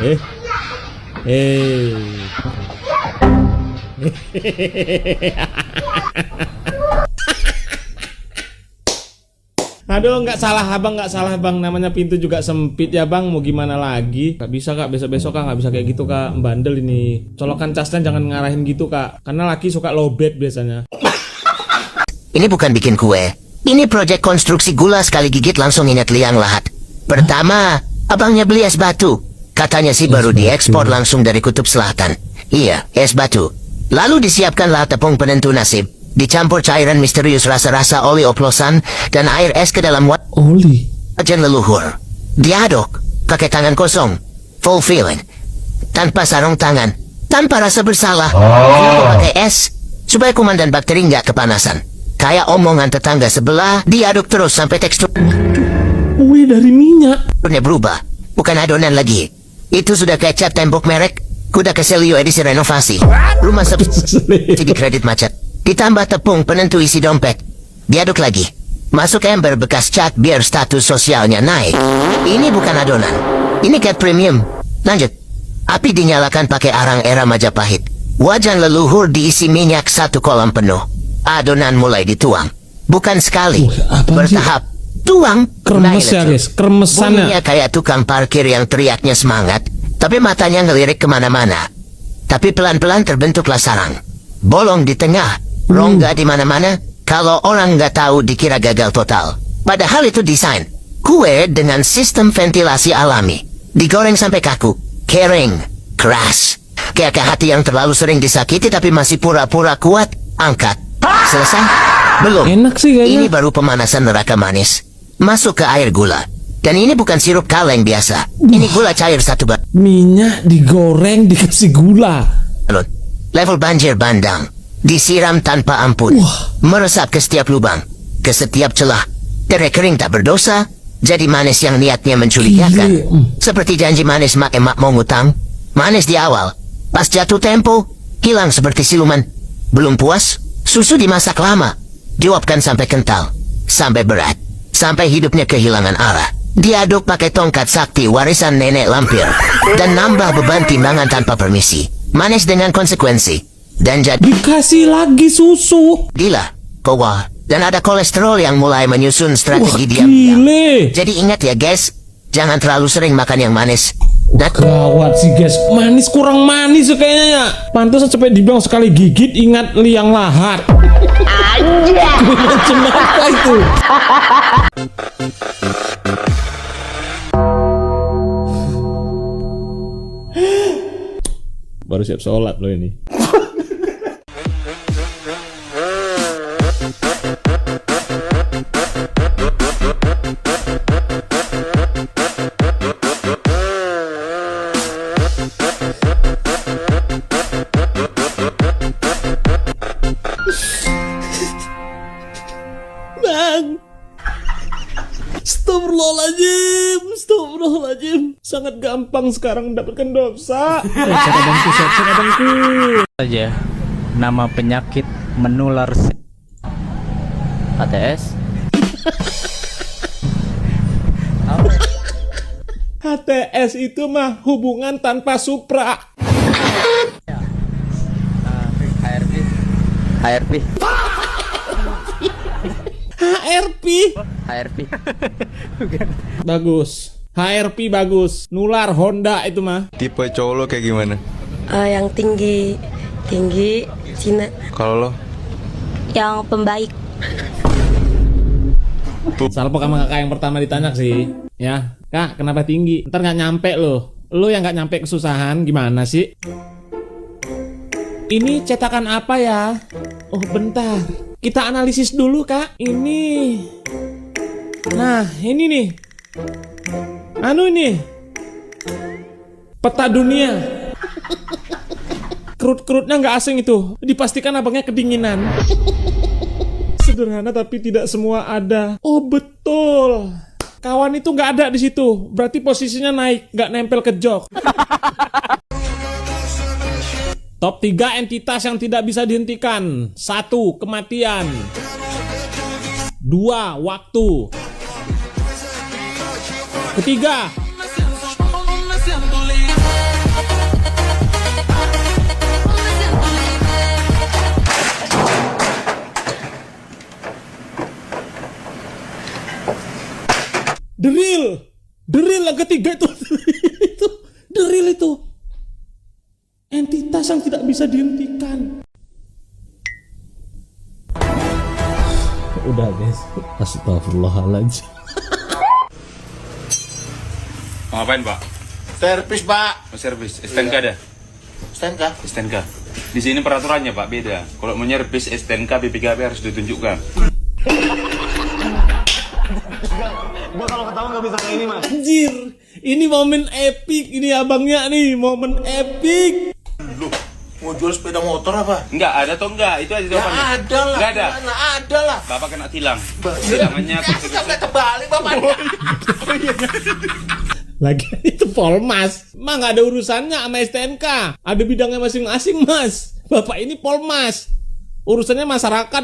Eh. Aduh, nggak salah bang, namanya pintu juga sempit ya bang, mau gimana lagi? Gak bisa kak, besok kak nggak bisa kayak gitu kak, bandel ini. Colokan casnya jangan ngarahin gitu kak, karena laki suka lowbat biasanya. Ini bukan bikin kue, ini proyek konstruksi gula sekali gigit langsung ingat liang lahat. Pertama, abangnya beli es batu, katanya sih baru diekspor langsung dari kutub selatan. Iya, es batu. Lalu disiapkanlah tepung penentu nasib. Dicampur cairan misterius rasa-rasa oli oplosan dan air es ke dalam wajan leluhur. Diaduk pakai tangan kosong, full feeling, tanpa sarung tangan, tanpa rasa bersalah. Pakai es supaya kuman dan bakteri nggak kepanasan. Kayak omongan tetangga sebelah, diaduk terus sampai teksturnya Kue dari minyak berubah, bukan adonan lagi. Itu sudah kayak cat tembok merek Kuda Keselio edisi renovasi. Rumah subsidi kredit macet. Ditambah tepung penentu isi dompet. Diaduk lagi. Masuk ember bekas cat biar status sosialnya naik. Ini bukan adonan. Ini cat premium. Lanjut. Api dinyalakan pakai arang era Majapahit. Wajan leluhur diisi minyak 1 kolam penuh. Adonan mulai dituang. Bukan sekali. Bertahap. Tuang. kremes ya guys, kremesan ya. Bunyinya kayak tukang parkir yang teriaknya semangat, tapi matanya ngelirik kemana-mana. Tapi pelan-pelan terbentuklah sarang. Bolong di tengah. Rongga di mana-mana. Kalau orang nggak tahu dikira gagal total. Padahal itu desain kue dengan sistem ventilasi alami. Digoreng sampai kaku, kering, keras. Kayak hati yang terlalu sering disakiti tapi masih pura-pura kuat. Angkat. Selesai? Belum. Enak sih kayaknya. Ini baru pemanasan neraka manis. Masuk ke air gula. Dan ini bukan sirup kaleng biasa. Ini gula cair 1 bat. Minyak digoreng dikasih gula. Level banjir bandang. Disiram tanpa ampun. Meresap ke setiap lubang, ke setiap celah. Dari kering tak berdosa, jadi manis yang niatnya mencurigakan. Seperti janji manis mak emak mau ngutang. Manis di awal, pas jatuh tempo, hilang seperti siluman. Belum puas, susu dimasak lama. Diuapkan sampai kental, sampai berat, sampai hidupnya kehilangan arah. Diaduk pakai tongkat sakti warisan nenek lampir. Dan nambah beban timbangan tanpa permisi. Manis dengan konsekuensi. Dan jadi Dikasih lagi susu. gila, kowa. Dan ada kolesterol yang mulai menyusun strategi diam-diam. Gile. Jadi ingat ya guys, jangan terlalu sering makan yang manis. Dan Gawat sih guys, manis kurang manis kayaknya ya. Pantesan sampai dibilang sekali gigit ingat liang lahat. Aja. Macam apa itu? Baru siap sholat loh ini. Bang, Astagfirullahaladzim. Sangat gampang sekarang mendapatkan dosa. Siapa bangku, siapa bangku. Saja nama penyakit menular HTS. HTS itu mah hubungan tanpa supra. HRP HRP HRP. HRP Bagus. HRP bagus. Nular Honda itu mah. Tipe cowok lo kayak gimana? Yang tinggi Cina, Kalau lo? yang pembaik. Salpok sama kakak yang pertama ditanya sih. Ya, kak kenapa tinggi? Ntar nggak nyampe lo. Lo yang nggak nyampe kesusahan gimana sih? Ini cetakan apa ya? Oh bentar. Kita analisis dulu kak. Ini. Nah ini nih. Anu ini. Peta dunia. Kerut-kerutnya nggak asing itu. Dipastikan abangnya kedinginan. Sederhana tapi tidak semua ada. Oh betul. Kawan itu nggak ada di situ. Berarti posisinya naik, nggak nempel ke jok. Top 3 entitas yang tidak bisa dihentikan. 1. Kematian. 2. Waktu. Ketiga, Deril yang ketiga itu. Deril itu. Entitas yang tidak bisa dihentikan. Udah guys, astagfirullahaladzim. Mau ngapain, Pak? Servis, Pak. Mau servis. STNK ada? STNK. STNK. Di sini peraturannya, Pak, beda. Kalau mau nyervis STNK BPKB harus ditunjukkan. Anjir, ini momen epic ini abangnya nih, momen epic. Loh, mau jual sepeda motor apa? Enggak, ada atau enggak? Itu aja jawabannya. Nggak ada lah. Enggak ada. Nggak ada lah. Bapak kena tilang. Tilangannya Sampai kebalik, Bapak. Lagi itu Polmas, mah nggak ada urusannya sama STNK. Ada bidangnya masing-masing, Mas. Bapak ini Polmas, urusannya masyarakat.